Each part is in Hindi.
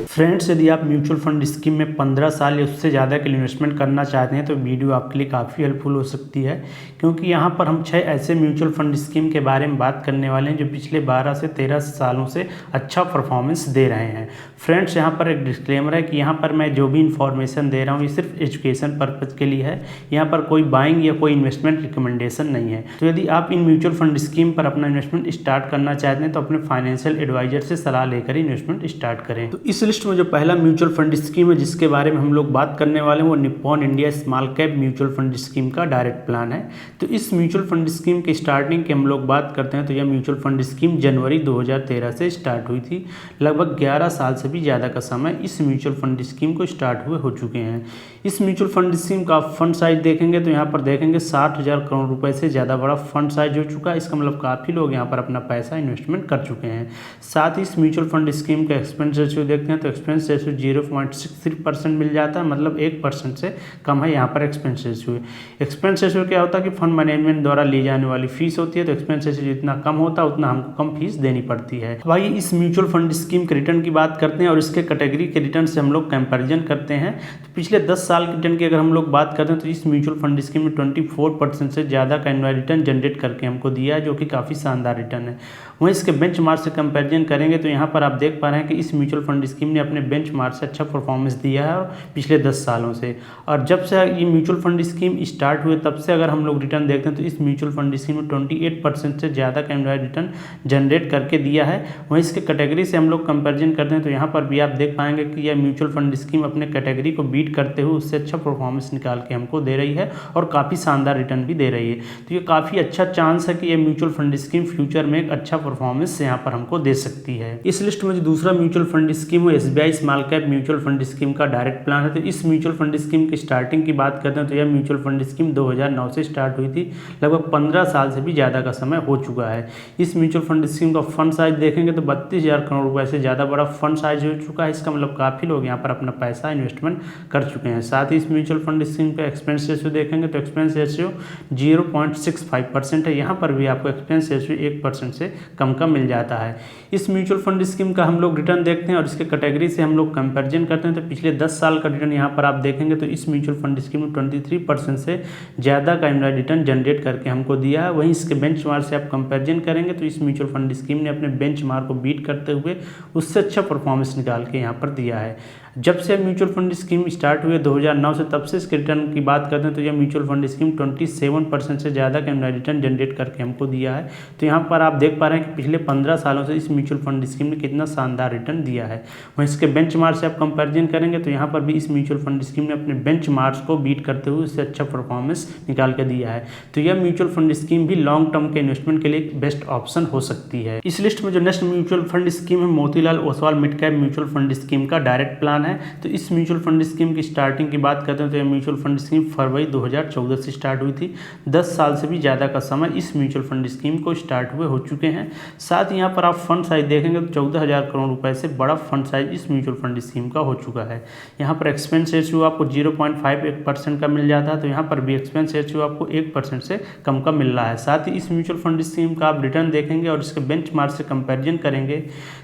फ्रेंड्स, यदि आप म्यूचुअल फंड स्कीम में 15 साल या उससे ज़्यादा के लिए इन्वेस्टमेंट करना चाहते हैं तो वीडियो आपके लिए काफ़ी हेल्पफुल हो सकती है, क्योंकि यहाँ पर हम 6 ऐसे म्यूचुअल फंड स्कीम के बारे में बात करने वाले हैं जो पिछले 12 से 13 सालों से अच्छा परफॉर्मेंस दे रहे हैं। फ्रेंड्स, यहाँ पर एक डिस्क्लेमर है कि यहाँ पर मैं जो भी इन्फॉर्मेशन दे रहा हूँ ये सिर्फ एजुकेशन पर्पज़ के लिए है। यहाँ पर कोई बाइंग या कोई इन्वेस्टमेंट रिकमेंडेशन नहीं है। तो यदि आप इन म्यूचुअल फंड स्कीम पर अपना इन्वेस्टमेंट स्टार्ट करना चाहते हैं तो अपने फाइनेंशियल एडवाइजर से सलाह लेकर इन्वेस्टमेंट स्टार्ट करें। तो इस लिस्ट में जो पहला म्यूचुअल फंड स्कीम है जिसके बारे में हम लोग बात करने वाले हैं वो Nippon India small cap mutual fund scheme का डायरेक्ट प्लान है। तो इस म्यूचुअल फंड स्कीम की स्टार्टिंग की हम लोग बात करते हैं तो यह म्यूचुअल फंड स्कीम जनवरी 2013 से स्टार्ट हुई थी। लगभग 11 साल से भी ज़्यादा का समय इस म्यूचुअल फंड स्कीम को स्टार्ट हुए हो चुके हैं। इस म्यूचुअल फंड स्कीम का फंड साइज देखेंगे तो यहाँ पर देखेंगे 60,000 करोड़ रुपए से ज़्यादा बड़ा फंड साइज हो चुका है। इसका मतलब काफ़ी लोग यहाँ पर अपना पैसा इन्वेस्टमेंट कर चुके हैं। साथ ही इस म्यूचुअल फंड स्कीम का एक्सपेंस रेशियो देखते हैं तो एक्सपेंस रेशियो 0.63% मिल जाता है, मतलब 1% से कम है यहाँ पर एक्सपेंस रेशियो। एक्सपेंस रेशियो क्या होता है कि फंड मैनेजमेंट द्वारा ली जाने वाली फीस होती है, तो एक्सपेंस रेशियो जितना कम होता है उतना हमको कम फीस देनी पड़ती है। भाई, इस म्यूचुअल फंड स्कीम के रिटर्न की बात करते हैं और इसके कैटेगरी के रिटर्न से हम लोग कंपेरिजन करते हैं। तो पिछले 10 साल के रिटर्न की अगर हम लोग बात करते हैं तो इस म्यूचुअल फंड स्कीम में 24% से ज़्यादा का एनुअल रिटर्न जनरेट करके हमको दिया है, जो कि काफ़ी शानदार रिटर्न है। वहीं इसके बेंचमार्क से कंपैरिजन करेंगे तो यहाँ पर आप देख पा रहे हैं कि इस म्यूचुअल फंड स्कीम ने अपने बेंचमार्क से अच्छा परफॉर्मेंस दिया है और पिछले 10 सालों से। और जब से ये म्यूचुअल फंड स्कीम स्टार्ट हुए तब से अगर हम लोग रिटर्न देखते हैं तो इस म्यूचुअल फंड स्कीम में 28% से ज़्यादा का एनुअल रिटर्न जनरेट करके दिया है। वहीं इसके कैटेगरी से हम लोग कंपेरिजन करते हैं तो यहाँ पर भी आप देख पाएंगे कि यह म्यूचुअल फंड स्कीम अपने कैटेगरी को बीट करते हुए उससे अच्छा परफॉर्मेंस निकाल के हमको दे रही है और काफ़ी शानदार रिटर्न भी दे रही है। तो ये काफ़ी अच्छा चांस है कि ये म्यूचुअल फंड स्कीम फ्यूचर में एक अच्छा परफॉर्मेंस यहाँ पर हमको दे सकती है। इस लिस्ट में जो दूसरा म्यूचुअल फंड स्कीम है SBI small cap mutual fund scheme का डायरेक्ट प्लान है। तो इस म्यूचुअल फंड स्कीम की स्टार्टिंग की बात करते हैं तो यह म्यूचुअल फंड स्कीम 2009 से स्टार्ट हुई थी। लगभग 15 साल से भी ज़्यादा का समय हो चुका है। इस म्यूचुअल फंड स्कीम का फंड साइज देखेंगे तो 32,000 करोड़ रुपए से ज़्यादा बड़ा फंड साइज हो चुका है। इसका मतलब काफ़ी लोग यहाँ पर अपना पैसा इन्वेस्टमेंट कर चुके हैं। साथ ही इस म्यूचुअल फंड स्कीम का एक्सपेंस रेशियो देखेंगे तो एक्सपेंस रेशियो 0.65% है। यहाँ पर भी आपको एक्सपेंस रेशियो 1% से कम का मिल जाता है। इस म्यूचुअल फंड स्कीम का हम लोग रिटर्न देखते हैं और इसके कैटेगरी से हम लोग कंपैरिजन करते हैं तो पिछले 10 साल का रिटर्न यहाँ पर आप देखेंगे तो इस म्यूचुअल फंड स्कीम में 23% से ज़्यादा का एनुअल रिटर्न जनरेट करके हमको दिया है। वहीं इसके बेंचमार्क से आप कंपैरिजन करेंगे तो इस म्यूचुअल फंड स्कीम ने अपने बेंचमार्क को बीट करते हुए उससे अच्छा परफॉर्मेंस निकाल के यहाँ पर दिया है। जब से म्यूचुअल फंड स्कीम स्टार्ट हुई 2009 से, तब से इसके रिटर्न की बात करते हैं तो यह म्यूचुअल फंड स्कीम 27% से ज़्यादा का एनुअल रिटर्न जनरेट करके हमको दिया है। तो यहाँ पर आप देख पा रहे हैं कि पिछले 15 सालों से इस म्यूचुअल फंड स्कीम ने कितना शानदार रिटर्न दिया है। वहीं इसके बेंचमार्क से आप कंपैरिजन करेंगे तो यहाँ पर भी इस म्यूचुअल फंड स्कीम ने अपने बेंचमार्क्स को बीट करते हुए उससे अच्छा परफॉर्मेंस निकाल कर दिया है। तो यह म्यूचुअल फंड स्कीम भी लॉन्ग टर्म के इन्वेस्टमेंट के लिए एक बेस्ट ऑप्शन हो सकती है। इस लिस्ट में जो नेक्स्ट म्यूचुअल फंड स्कीम है Motilal Oswal mid cap mutual fund scheme का डायरेक्ट प्लान है। तो इस म्यूचुअल फंड स्कीम की स्टार्टिंग की बात करते हैं तो यह म्यूचुअल फंड स्कीम फरवरी 2014 से स्टार्ट हुई थी। 10 साल से भी ज़्यादा का समय इस म्यूचुअल फंड स्कीम को स्टार्ट हुए हो चुके हैं। साथ ही यहाँ पर आप फंड साइज देखेंगे तो 14,000 करोड़ रुपए से बड़ा फंड साइज इस म्यूचुअल फंड स्कीम का हो चुका है। यहाँ पर एक्सपेंस रेशियो आपको 0.51% का मिल जाता है, तो यहाँ पर भी एक्सपेंस रेशियो आपको 1% से कम का मिल रहा है। साथ ही इस म्यूचुअल फंड स्कीम का आप रिटर्न देखेंगे और इसके बेंचमार्क से कंपैरिजन करेंगे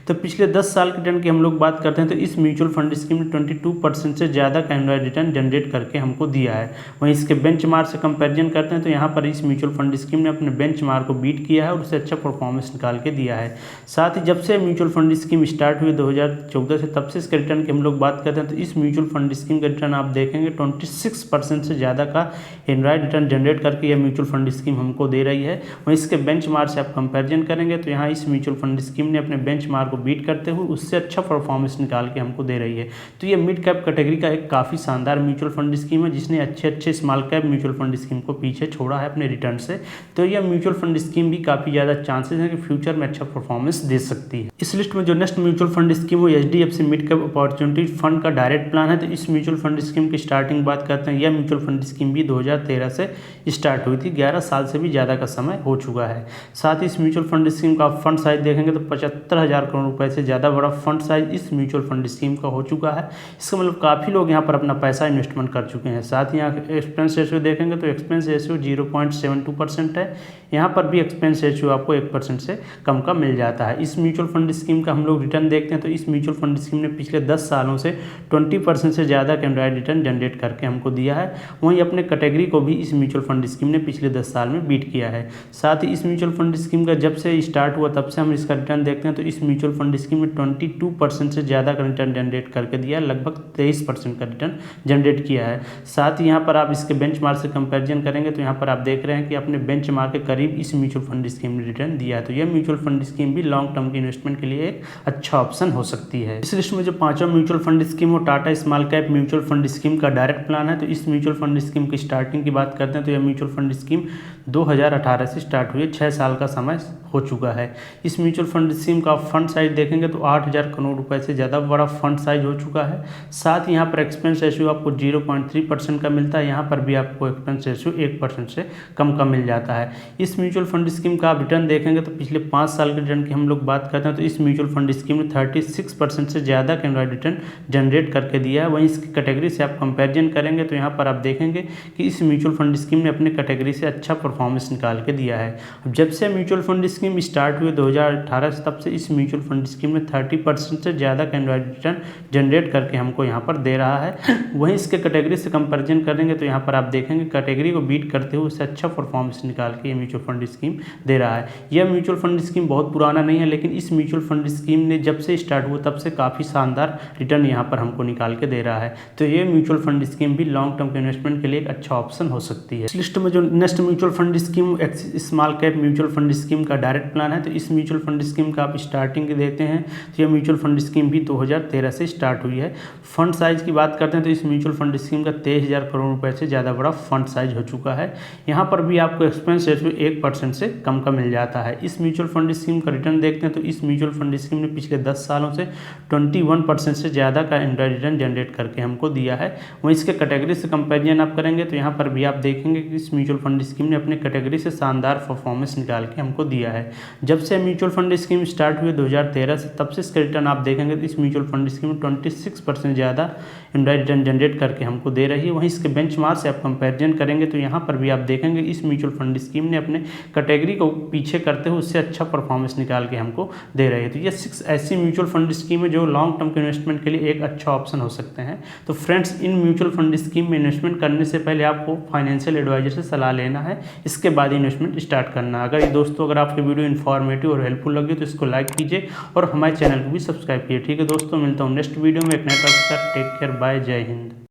तो पिछले 10 साल के रिटर्न की हम लोग बात करते हैं तो इस म्यूचुअल फंड स्कीम ने 22% से ज़्यादा का एनुअल रिटर्न जनरेट करके हमको दिया है। वहीं इसके बेंचमार्क से कंपैरिजन करते हैं तो यहाँ पर इस म्यूचुअल फंड स्कीम ने अपने बेंचमार्क को बीट किया है और उससे अच्छा परफॉर्मेंस निकाल के दिया है। साथ ही जब से म्यूचुअल फंड स्कीम स्टार्ट हुई 2014 से, तब से इसके रिटर्न की हम लोग बात करते हैं तो इस म्यूचुअल फंड स्कीम का रिटर्न आप देखेंगे 26% से ज़्यादा का एनुअल रिटर्न जनरेट करके यह म्यूचुअल फंड स्कीम हमको दे रही है। वहीं इसके बेंचमार्क से आप कंपैरिजन करेंगे तो यहाँ इस म्यूचुअल फंड स्कीम ने अपने बेंचमार्क को बीट करते हुए उससे अच्छा परफॉर्मेंस निकाल के हमको दे रही है। तो ये मिड कैप कैटेगरी का एक काफ़ी शानदार म्यूचुअल फंड स्कीम है जिसने अच्छे small cap mutual fund scheme को पीछे छोड़ा है अपने रिटर्न से। तो यह म्यूचुअल फंड स्कीम भी काफ़ी ज़्यादा चांसेस हैं कि फ्यूचर में अच्छा परफॉर्मेंस दे सकती है। इस लिस्ट में जो नेक्स्ट म्यूचुअल फंड स्कीम वो HDFC mid cap opportunity fund का डायरेक्ट प्लान है। तो इस म्यूचुअल फंड स्कीम की स्टार्टिंग बात करते हैं, यह म्यूचुअल फंड स्कीम भी 2013 से स्टार्ट हुई थी। 11 साल से भी ज़्यादा का समय हो चुका है। साथ ही इस म्यूचुअल फंड स्कीम का फंड साइज देखेंगे तो 75,000 करोड़ रुपए से ज़्यादा बड़ा फंड साइज इस म्यूचुअल फंड स्कीम का हो चुका है। इसका मतलब काफ़ी लोग यहाँ पर अपना पैसा इन्वेस्टमेंट कर चुके हैं। साथ ही यहाँ एक्सपेंस रेशियो देखेंगे तो एक्सपेंस रेशियो 0.72% है। यहाँ पर भी एक्सपेंस रेशियो आपको 1% से कम का मिल जाता है। इस इस म्यूचुअल फंड स्कीम का हम लोग रिटर्न देखते हैं तो इस म्यूचुअल फंड स्कीम ने पिछले 10 सालों से 20% से ज़्यादा का एनुअल रिटर्न जनरेट करके हमको दिया है। वहीं अपने कैटेगरी को भी इस म्यूचुअल फंड स्कीम ने पिछले 10 साल में बीट किया है। साथ ही इस म्यूचुअल फंड स्कीम का जब से स्टार्ट हुआ तब से हम इसका रिटर्न देखते हैं तो इस म्यूचुअल फंड स्कीम ने 22% से ज़्यादा का रिटर्न जनरेट करके दिया है, लगभग 23% का रिटर्न जनरेट किया है। साथ ही यहाँ पर आप इसके बेंचमार्क से कंपैरिजन करेंगे तो यहाँ पर आप देख रहे हैं कि अपने बेंचमार्क के करीब इस म्यूचुअल फंड स्कीम ने रिटर्न दिया है। तो यह म्यूचुअल फंड स्कीम भी लॉन्ग टर्म की इन्वेस्टमेंट के लिए एक अच्छा ऑप्शन हो सकती है। इस लिस्ट में जो पांचवा म्यूचुअल फंड स्कीम वो Tata small cap mutual fund scheme का डायरेक्ट प्लान है। तो इस म्यूचुअल फंड स्कीम की स्टार्टिंग की बात करते हैं तो यह म्यूचुअल फंड स्कीम 2018 से स्टार्ट हुई है, 6 साल का समय हो चुका है। इस म्यूचुअल फंड स्कीम का फंड साइज देखेंगे तो 8000 करोड़ रुपए से ज़्यादा बड़ा फंड साइज हो चुका है। साथ ही यहाँ पर एक्सपेंस रेशियो आपको 0.3% का मिलता है, यहाँ पर भी आपको एक्सपेंस रेशियो 1% से कम का मिल जाता है। इस म्यूचुअल फंड स्कीम का आप रिटर्न देखेंगे तो पिछले 5 साल के रिटर्न की हम लोग बात करते हैं तो इस म्यूचुअल फंड स्कीम ने 36% से ज़्यादा का एनुअल रिटर्न जनरेट करके दिया है। वहीं इसकी कैटेगरी से आप कंपेरिजन करेंगे तो यहाँ पर आप देखेंगे कि इस म्यूचुअल फंड स्कीम ने अपने कैटेगरी से अच्छा परफॉर्मेंस निकाल के दिया है। अब जब से म्यूचुअल फंड स्कीम स्टार्ट हुई 2018 से तब से इस म्यूचुअल फंड स्कीम ने 30% से ज़्यादा का एनुअल रिटर्न जनरेट करके हमको यहाँ पर दे रहा है। वहीं इसके कैटेगरी से कंपेरिजन करेंगे तो यहाँ पर आप देखेंगे कैटेगरी को बीट करते हुए उससे अच्छा परफॉर्मेंस निकाल के ये म्यूचुअल फंड स्कीम दे रहा है। यह म्यूचुअल फंड स्कीम बहुत पुराना नहीं है, लेकिन इस म्यूचुअल फंड स्कीम ने जब से स्टार्ट हुआ तब से काफ़ी शानदार रिटर्न यहाँ पर हमको निकाल के दे रहा है। तो ये म्यूचुअल फंड स्कीम भी लॉन्ग टर्म के इन्वेस्टमेंट के लिए एक अच्छा ऑप्शन हो सकती है। इस लिस्ट में जो next mutual fund scheme small cap mutual fund scheme का डायरेक्ट प्लान है। तो इस म्यूचुअल फंड स्कीम का आप स्टार्टिंग देते हैं तो यह म्यूचुअल फंड स्कीम भी 2013 से स्टार्ट हुई है। फंड साइज की बात करते हैं तो इस म्यूचुअल फंड स्कीम का 23,000 करोड़ रुपए से ज़्यादा बड़ा फंड साइज हो चुका है। यहाँ पर भी आपको एक्सपेंस रेशियो 1% से कम का मिल जाता है। इस म्यूचुअल फंड स्कीम का रिटर्न देखते हैं तो इस म्यूचुअल फंड स्कीम ने पिछले 10 सालों से 21% से ज़्यादा का रिटर्न जनरेट करके हमको दिया है। वहीं इसके कैटेगरी से कंपेरिजन आप करेंगे तो यहाँ पर भी आप देखेंगे कि इस म्यूचुअल फंड स्कीम ने अपने कैटेगरी से शानदार परफॉर्मेंस निकाल के हमको दिया है। जब से म्यूचुअल फंड स्कीम स्टार्ट हुई 2013 से तब से इसका रिटर्न आप देखेंगे तो इस म्यूचुअल फंड स्कीम में 26% ज़्यादा रिटर्न जनरेट करके हमको दे रही है। वहीं इसके बेंचमार्क से आप कंपैरिजन करेंगे तो यहाँ पर भी आप देखेंगे इस म्यूचुअल फंड स्कीम ने अपने कैटेगरी को पीछे करते हुए उससे अच्छा परफॉर्मेंस निकाल के हमको दे रही है। तो ये 6 ऐसी म्यूचुअल फंड स्कीम है जो लॉन्ग टर्म के इन्वेस्टमेंट के लिए एक अच्छा ऑप्शन हो सकते हैं। तो friends, in mutual fund scheme में इन्वेस्टमेंट करने से पहले आपको फाइनेंशियल एडवाइजर से सलाह लेना है, इसके बाद इन्वेस्टमेंट स्टार्ट करना। अगर आपकी वीडियो इन्फॉर्मेटिव और हेल्पफुल लगी तो इसको लाइक कीजिए और हमारे चैनल को भी सब्सक्राइब कीजिए। ठीक है दोस्तों, मिलता हूँ नेक्स्ट वीडियो में एक नए टॉपिक के साथ। टेक केयर, बाय, जय हिंद।